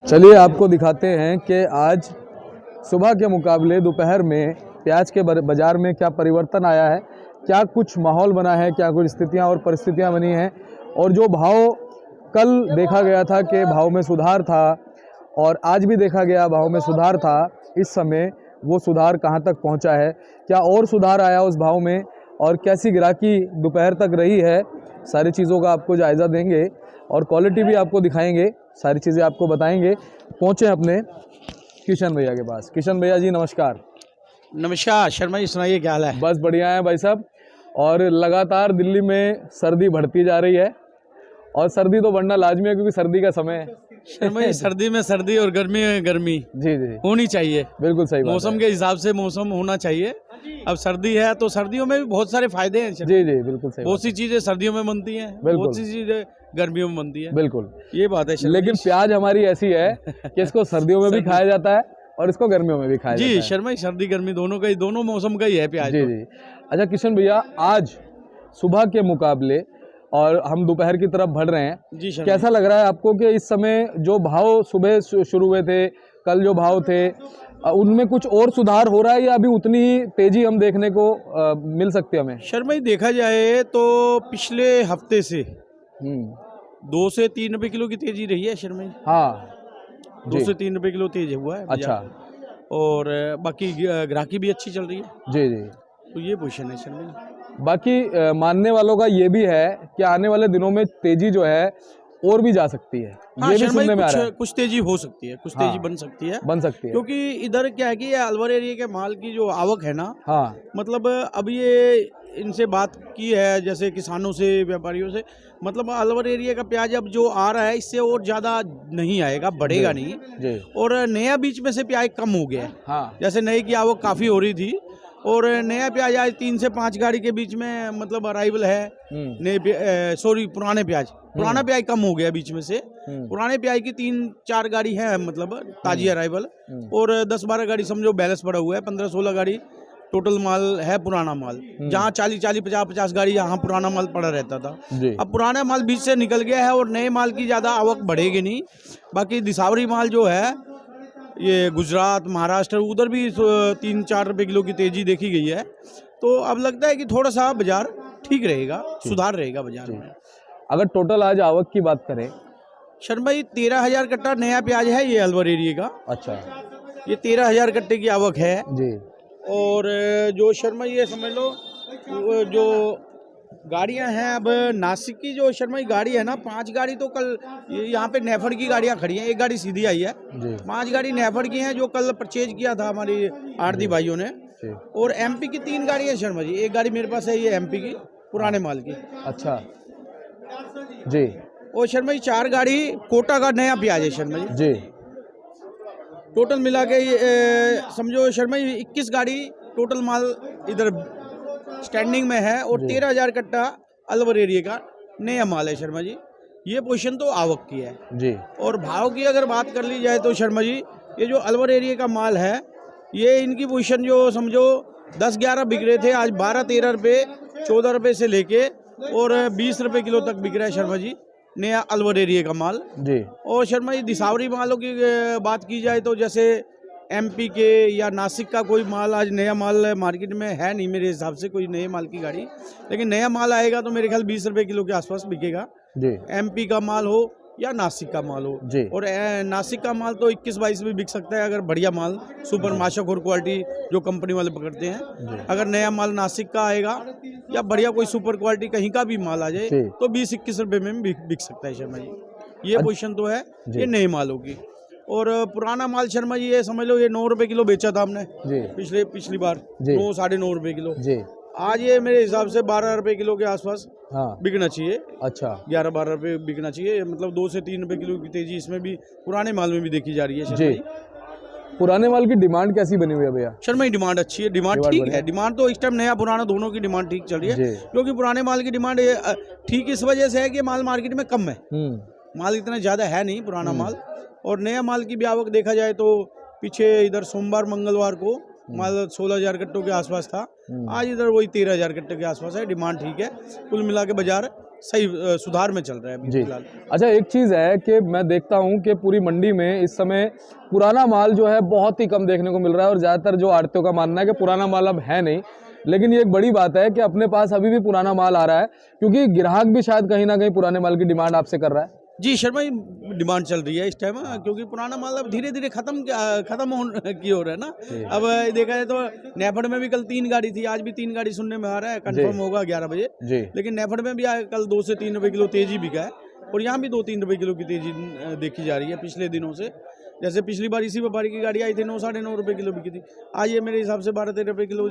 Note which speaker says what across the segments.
Speaker 1: चलिए आपको दिखाते हैं कि आज सुबह के मुकाबले दोपहर में प्याज के बाज़ार में क्या परिवर्तन आया है, क्या कुछ माहौल बना है, क्या कुछ स्थितियां और परिस्थितियां बनी हैं। और जो भाव कल देखा गया था कि भाव में सुधार था और आज भी देखा गया भाव में सुधार था, इस समय वो सुधार कहां तक पहुंचा है, क्या और सुधार आया उस भाव में और कैसी ग्राहकी दोपहर तक रही है, सारी चीज़ों का आपको जायज़ा देंगे और क्वालिटी भी आपको दिखाएंगे, सारी चीज़ें आपको बताएंगे। पहुँचे अपने किशन भैया के पास। किशन भैया जी नमस्कार।
Speaker 2: नमस्कार शर्मा जी, सुनाइए क्या हाल है।
Speaker 1: बस बढ़िया है भाई साहब। और लगातार दिल्ली में सर्दी बढ़ती जा रही है और सर्दी तो बढ़ना लाजमी है क्योंकि सर्दी का समय है।
Speaker 2: शर्मा जी, सर्दी में सर्दी और गर्मी में गर्मी
Speaker 1: जी जी
Speaker 2: होनी चाहिए।
Speaker 1: बिल्कुल सही बात
Speaker 2: मौसम
Speaker 1: है।
Speaker 2: के हिसाब से मौसम होना चाहिए। अब सर्दी है तो सर्दियों में भी बहुत सारे फायदे हैं।
Speaker 1: जी जी बिल्कुल सही
Speaker 2: बहुत सी चीजें सर्दियों में बनती हैं, बहुत सी चीजें गर्मियों में बनती है।
Speaker 1: बिल्कुल
Speaker 2: ये बात है शर्मा
Speaker 1: लेकिन
Speaker 2: जी।
Speaker 1: प्याज हमारी ऐसी है कि इसको सर्दियों में भी खाया जाता है और इसको गर्मियों में भी खाया जाता
Speaker 2: जी
Speaker 1: है।
Speaker 2: शर्मा जी, सर्दी गर्मी दोनों का ही, दोनों मौसम का ही है प्याज
Speaker 1: जी
Speaker 2: तो।
Speaker 1: जी। अच्छा किशन भैया, आज सुबह के मुकाबले और हम दोपहर की तरफ बढ़ रहे हैं,
Speaker 2: जी शर्मा
Speaker 1: कैसा लग रहा है आपको कि इस समय जो भाव सुबह शुरू हुए थे, कल जो भाव थे, उनमें कुछ और सुधार हो रहा है या अभी उतनी ही तेजी हम देखने को मिल सकती है हमें?
Speaker 2: शर्मा जी, देखा जाए तो पिछले हफ्ते से 2 से 3 रुपए किलो की तेजी रही है शर्मा जी।
Speaker 1: हाँ
Speaker 2: 2 से 3 रुपए किलो तेज हुआ है बाजार।
Speaker 1: अच्छा।
Speaker 2: और बाकी ग्राहकी भी अच्छी चल रही है।
Speaker 1: जी जी।
Speaker 2: तो ये पोजीशन है शर्मा जी।
Speaker 1: बाकी मानने वालों का ये भी है कि आने वाले दिनों में तेजी जो है और भी जा सकती है।
Speaker 2: हाँ
Speaker 1: ये भी
Speaker 2: शर्मा जी,
Speaker 1: सुनने में आ रहा है।
Speaker 2: कुछ तेजी हो सकती है, कुछ
Speaker 1: हाँ,
Speaker 2: तेजी बन सकती है।
Speaker 1: बन सकती है
Speaker 2: क्योंकि इधर क्या है कि ये अलवर एरिया के माल की जो आवक है ना,
Speaker 1: हाँ
Speaker 2: मतलब अब ये इनसे बात की है जैसे किसानों से, व्यापारियों से, मतलब अलवर एरिया का प्याज अब जो आ रहा है इससे और ज्यादा नहीं आएगा, बढ़ेगा नहीं।
Speaker 1: जी।
Speaker 2: और नया बीच में से प्याज कम हो गया है।
Speaker 1: हाँ
Speaker 2: जैसे नए की आवक काफी हो रही थी और नया प्याज आज 3 से 5 गाड़ी के बीच में मतलब अराइवल है। सॉरी, पुराना प्याज कम हो गया बीच में से। पुराने प्याज की 3-4 गाड़ी है मतलब ताजी अराइवल, और 10-12 गाड़ी समझो बैलेंस पड़ा हुआ है। 15-16 गाड़ी टोटल माल है पुराना माल। जहाँ 40-40, 50-50 गाड़ी यहाँ पुराना माल पड़ा रहता था।
Speaker 1: जी।
Speaker 2: अब पुराना माल बीच से निकल गया है और नए माल की ज्यादा आवक बढ़ेगी नहीं। बाकी दिसावरी माल जो है ये गुजरात, महाराष्ट्र, उधर भी 3-4 रुपए किलो की तेजी देखी गई है। तो अब लगता है कि थोड़ा सा बाजार ठीक रहेगा, सुधार रहेगा बाजार में।
Speaker 1: अगर टोटल आज आवक की बात करें,
Speaker 2: शर्मा जी 13,000 कट्टा नया प्याज है ये अलवर एरिया का।
Speaker 1: अच्छा
Speaker 2: ये 13,000 कट्टे की आवक है।
Speaker 1: जी।
Speaker 2: और जो शर्मा ये समझ लो जो गाड़ियां हैं, अब नासिक की जो शर्मा की गाड़ी है ना, 5 गाड़ी तो कल यहाँ पे नेफर की गाड़ियां खड़ी हैं, 1 गाड़ी सीधी आई है।
Speaker 1: जी।
Speaker 2: 5 गाड़ी नेफर की हैं जो कल परचेज किया था हमारी आरती भाइयों ने।
Speaker 1: जी।
Speaker 2: और एमपी की 3 गाड़ी है शर्मा जी। 1 गाड़ी मेरे पास है ये एमपी की पुराने माल की।
Speaker 1: अच्छा जी।
Speaker 2: और शर्मा जी 4 गाड़ी कोटा का नया प्याज है शर्मा जी।
Speaker 1: जी।
Speaker 2: टोटल मिला के समझो शर्मा जी 21 गाड़ी टोटल माल इधर स्टैंडिंग में है और 13,000 कट्टा अलवर एरिया का नया माल है शर्मा जी। ये पोजीशन तो आवक की है
Speaker 1: जी।
Speaker 2: और भाव की अगर बात कर ली जाए तो शर्मा जी ये जो अलवर एरिया का माल है, ये इनकी पोजीशन जो समझो 10-11 बिक रहे थे, आज 12-13 रुपये, 14 रुपये से लेके और 20 रुपये किलो तक बिक रहा है शर्मा जी नया अलवर एरिया का माल जी। और शर्मा जी दिसावरी मालों की बात की जाए तो जैसे एमपी के या नासिक का कोई माल आज नया माल मार्केट में है नहीं मेरे हिसाब से, कोई नए माल की गाड़ी। लेकिन नया माल आएगा तो मेरे ख्याल 20 रुपये किलो के आसपास बिकेगा जी। एमपी का माल हो या नासिक का माल हो जी। और नासिक का माल तो 21-22 भी बिक सकता है अगर बढ़िया माल, सुपर माशक और क्वालिटी जो कंपनी वाले पकड़ते हैं। अगर नया माल नासिक का आएगा या बढ़िया कोई सुपर क्वालिटी कहीं का भी माल आ जाए तो 20-21 रुपये में बिक सकता है शर्मा जी। ये पोजीशन तो है ये नए मालों की। और पुराना माल शर्मा जी ये समझ लो ये 9 रुपए किलो बेचा था हमने पिछली बार 9-9.5 रुपए किलो जी। आज ये मेरे हिसाब से 12 रुपए किलो के आसपास बिकना चाहिए। अच्छा 11-12 रुपए बिकना चाहिए, मतलब 2 से 3 रुपए किलो की तेजी इसमें भी पुराने माल में भी देखी जा रही है शर्मा जी।
Speaker 1: पुराने माल की डिमांड कैसी बनी हुई है भैया?
Speaker 2: शर्मा जी डिमांड अच्छी है, डिमांड ठीक है। डिमांड तो इस टाइम नया पुराना दोनों की डिमांड ठीक चल रही है, क्योंकि पुराने माल की डिमांड ठीक इस वजह से है कि माल मार्केट में कम है, माल इतना ज्यादा है नहीं पुराना माल। और नया माल की भी आवक देखा जाए तो पीछे इधर सोमवार मंगलवार को माल 16,000 कट्टों के आसपास था, आज इधर वही 13,000 कट्टे के आसपास है। डिमांड ठीक है, कुल मिला के बाजार सही सुधार में चल रहा है अभी
Speaker 1: जी।
Speaker 2: फिलहाल।
Speaker 1: अच्छा, एक चीज़ है कि मैं देखता हूँ कि पूरी मंडी में इस समय पुराना माल जो है बहुत ही कम देखने को मिल रहा है, और ज़्यादातर जो आड़तियों का मानना है कि पुराना माल अब है नहीं। लेकिन ये एक बड़ी बात है कि अपने पास अभी भी पुराना माल आ रहा है, क्योंकि ग्राहक भी शायद कहीं ना कहीं पुराने माल की डिमांड आपसे कर रहा है।
Speaker 2: जी शर्मा जी, डिमांड चल रही है इस टाइम, क्योंकि पुराना माल अब धीरे धीरे खत्म होने की हो रहा है ना। अब देखा जाए तो नेफड़ में भी कल 3 गाड़ी थी, आज भी 3 गाड़ी सुनने में आ रहा है, कंफर्म होगा 11 बजे।
Speaker 1: जी।
Speaker 2: लेकिन नेफड़ में भी कल 2 से 3 रुपए किलो तेजी बिका है, और यहाँ भी 2-3 रुपए किलो की तेजी देखी जा रही है पिछले दिनों से। जैसे पिछली बार इसी व्यापारी की गाड़ी आई थी 9-9.5 रुपए किलो बिकी थी, आज ये मेरे हिसाब से 12-13 रुपए किलो,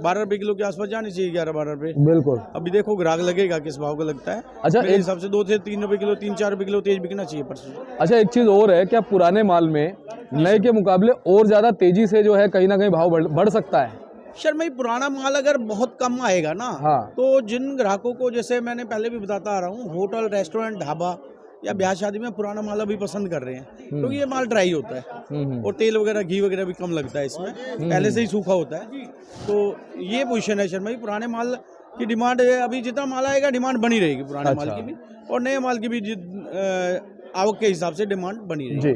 Speaker 2: 12 रुपए किलो के आसपास जानी चाहिए, 11-12 रुपए।
Speaker 1: बिल्कुल।
Speaker 2: अभी देखो ग्राहक लगेगा किस भाव का लगता है।
Speaker 1: अच्छा,
Speaker 2: मेरे हिसाब से 2 से 3 रुपए किलो, 3-4 रुपए किलो तेज बिकना चाहिए परसों।
Speaker 1: अच्छा, एक चीज़ और है, क्या पुराने माल में नए के मुकाबले और ज़्यादा तेजी से जो है कहीं ना कहीं भाव बढ़ सकता है?
Speaker 2: शर्मा जी, पुराना माल अगर बहुत कम आएगा ना,
Speaker 1: हाँ।
Speaker 2: तो जिन ग्राहकों को, जैसे मैंने पहले भी बताता आ रहा हूँ, होटल, रेस्टोरेंट, ढाबा या ब्याह शादी में पुराना माल अभी पसंद कर रहे हैं, क्योंकि ये माल ड्राई होता है और तेल वगैरह, घी वगैरह भी कम लगता है इसमें, पहले से ही सूखा होता है। तो ये पोजीशन है शर्मा जी, पुराने माल की डिमांड है, अभी जितना माल आएगा डिमांड बनी रहेगी पुराने माल की भी, और नए माल की भी आवक के हिसाब से डिमांड बनी रहेगी।
Speaker 1: जी।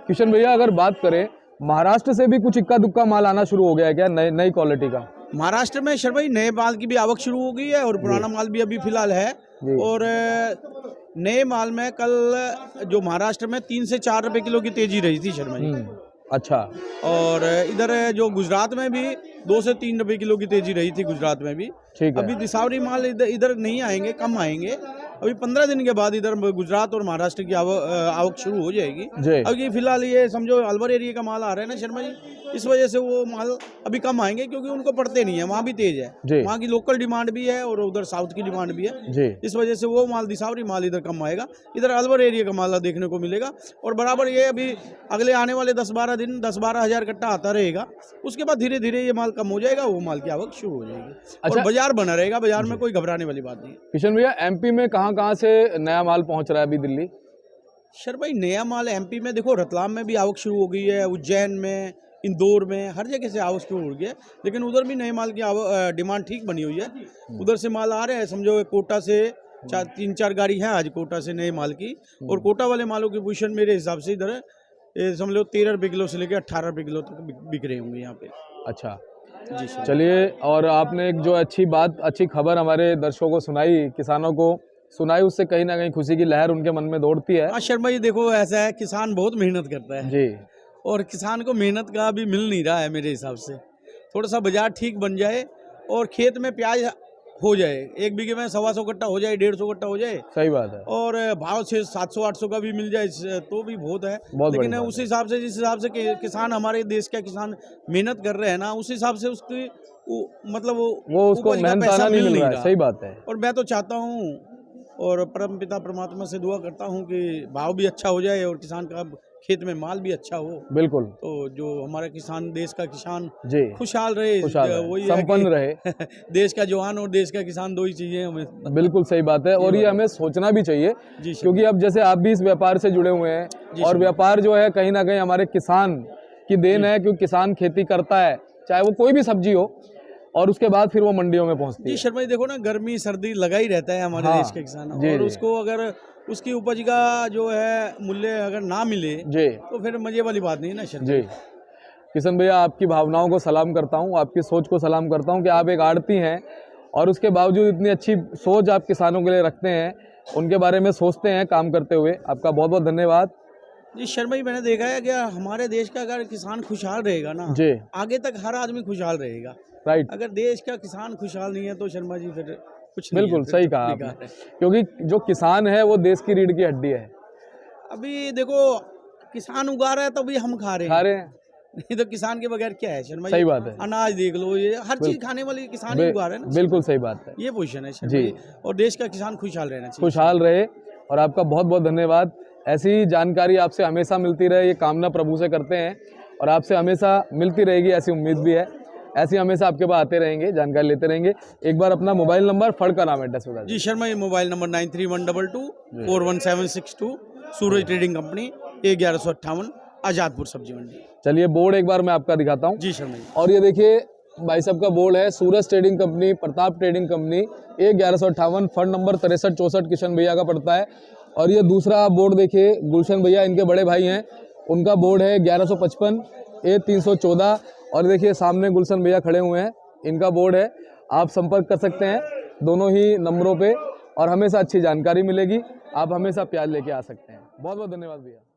Speaker 1: किशन भैया, अगर बात करें महाराष्ट्र से भी कुछ इक्का दुक्का माल आना शुरू हो गया है क्या, नई क्वालिटी का?
Speaker 2: महाराष्ट्र में शर्मा जी नए माल की भी आवक शुरू हो गई है, और पुराना माल भी अभी फिलहाल है। और नए माल में कल जो महाराष्ट्र में 3 से 4 रुपए किलो की तेजी रही थी शर्मा जी।
Speaker 1: अच्छा।
Speaker 2: और इधर जो गुजरात में भी 2 से 3 रुपए किलो की तेजी रही थी, गुजरात में भी।
Speaker 1: ठीक है।
Speaker 2: अभी दिसावरी माल इधर नहीं आएंगे, कम आएंगे। अभी 15 दिन के बाद इधर गुजरात और महाराष्ट्र की आवक शुरू हो जाएगी। अभी फिलहाल ये समझो अलवर एरिया का माल आ रहा है ना शर्मा जी, इस वजह से वो माल अभी कम आएंगे, क्योंकि उनको पड़ते नहीं है, वहाँ भी तेज है, वहाँ की लोकल डिमांड भी है और उधर साउथ की डिमांड भी है। इस वजह से वो माल, दिसावरी माल इधर कम आएगा, इधर अलवर एरिया का माल देखने को मिलेगा। और बराबर ये अभी अगले आने वाले 10-12 दिन 10-12 हज़ार कट्टा आता रहेगा, उसके बाद धीरे धीरे ये माल कम हो जाएगा, वो माल की आवक शुरू हो जाएगी। अच्छा, और बाजार बना रहेगा, बाजार में कोई घबराने वाली बात नहीं।
Speaker 1: किशन भैया, एमपी में कहाँ से नया माल पहुंच रहा है अभी दिल्ली?
Speaker 2: शर्मा भाई, नया माल एमपी में देखो, रतलाम में भी आवक शुरू हो गई है, उज्जैन में, इंदौर में, हर जगह से आवक शुरू हो गई है। लेकिन उधर भी नए माल की डिमांड ठीक बनी हुई है, उधर से माल आ रहे हैं। समझो कोटा से 3-4 गाड़ी है आज कोटा से नए माल की, और कोटा वाले मालों की पोजीशन मेरे हिसाब से इधर समझ लो 13 रुपए किलो से लेकर 18 रुपए किलो तक बिक रहे होंगे यहाँ पे।
Speaker 1: अच्छा
Speaker 2: जी सर।
Speaker 1: चलिए, और आपने एक जो अच्छी खबर हमारे दर्शकों को सुनाई, किसानों को सुनाई, उससे कहीं ना कहीं खुशी की लहर उनके मन में दौड़ती है।
Speaker 2: हाँ शर्मा जी, देखो ऐसा है, किसान बहुत मेहनत करता है
Speaker 1: जी, और
Speaker 2: किसान को मेहनत का अभी मिल नहीं रहा है मेरे हिसाब से। थोड़ा सा बाजार ठीक बन जाए और खेत में प्याज हो जाए, 1 बीघे में 125 कट्टा हो जाए, 150 कट्टा हो जाए,
Speaker 1: सही बात है, और
Speaker 2: भाव 700-800 का भी मिल जाए तो भी बहुत है। लेकिन उस हिसाब से, जिस हिसाब से किसान, हमारे देश का किसान मेहनत कर रहे हैं ना, उस हिसाब से उसकी मतलब वो उसको
Speaker 1: मेहनताना नहीं मिल रहा है। सही बात है।
Speaker 2: और मैं तो चाहता हूँ और परम पिता परमात्मा से दुआ करता हूँ कि भाव भी अच्छा हो जाए और किसान का खेत में माल भी अच्छा हो। बिल्कुल। तो जो हमारा किसान, देश का किसान खुशहाल रहे, वही संपन्न रहे। देश का जवान और देश का किसान, दो ही चीजें हमें। बिल्कुल सही बात है, और ये हमें सोचना भी चाहिए, क्योंकि अब जैसे आप भी इस व्यापार से जुड़े हुए हैं, और व्यापार जो है कहीं ना कहीं हमारे किसान की देन है, क्योंकि किसान खेती करता है, चाहे वो कोई भी सब्जी हो, और उसके बाद फिर वो मंडियों में पहुंचती है। जी शर्मा जी, देखो ना, गर्मी सर्दी लगा ही रहता है हमारे देश के किसान, और उसको अगर उसकी उपज का जो है मूल्य अगर ना मिले तो फिर मजे वाली बात नहीं है ना शर्मा जी। किशन भैया, आपकी भावनाओं को सलाम करता हूँ, आपकी सोच को सलाम करता हूँ कि आप एक आड़ती हैं और उसके बावजूद इतनी अच्छी सोच आप किसानों के लिए रखते हैं, उनके बारे में सोचते हैं काम करते हुए। आपका बहुत बहुत धन्यवाद। जी शर्मा जी, मैंने देखा है कि हमारे देश का अगर किसान खुशहाल रहेगा ना, आगे तक हर आदमी खुशहाल रहेगा। राइट। अगर देश का किसान खुशहाल नहीं है तो शर्मा जी फिर कुछ नहीं। बिल्कुल सही कहा आपने, क्योंकि जो किसान है वो देश की रीढ़ की हड्डी है। अभी देखो, किसान उगा रहा है तो भी हम खा रहे हैं, नहीं तो किसान के बगैर क्या है शर्मा जी। सही बात है। अनाज देख लो, ये हर चीज खाने वाली किसान ही उगा रहे हैं ना। बिल्कुल सही बात है, ये पोजीशन है शर्मा जी, और देश का किसान खुशहाल रहना चाहिए। खुशहाल रहे, और आपका बहुत बहुत धन्यवाद। ऐसी जानकारी आपसे हमेशा मिलती रहे, ये कामना प्रभु से करते हैं, और आपसे हमेशा मिलती रहेगी ऐसी उम्मीद भी है। ऐसे हमेशा आपके पास आते रहेंगे, जानकारी लेते रहेंगे। एक बार अपना मोबाइल नंबर, फड़ का नाम, एड्रेस बता। जी शर्मा, ये मोबाइल नंबर 9312241762, सूरज ट्रेडिंग कंपनी, 1158, आजादपुर सब्जी मंडी। चलिए, बोर्ड एक बार मैं आपका दिखाता हूँ। जी शर्मा जी। और ये देखिए,
Speaker 1: भाई साहब का बोर्ड है Suraj trading company, Pratap trading company, A 1158, fund number 6364 Kishan भैया का पड़ता है। और ये दूसरा बोर्ड देखिए गुलशन भैया, इनके बड़े भाई हैं, उनका बोर्ड है 1155, ए 314। और देखिए सामने गुलशन भैया खड़े हुए हैं, इनका बोर्ड है। आप संपर्क कर सकते हैं दोनों ही नंबरों पे और हमेशा अच्छी जानकारी मिलेगी। आप हमेशा प्याज लेके आ सकते हैं। बहुत बहुत धन्यवाद भैया।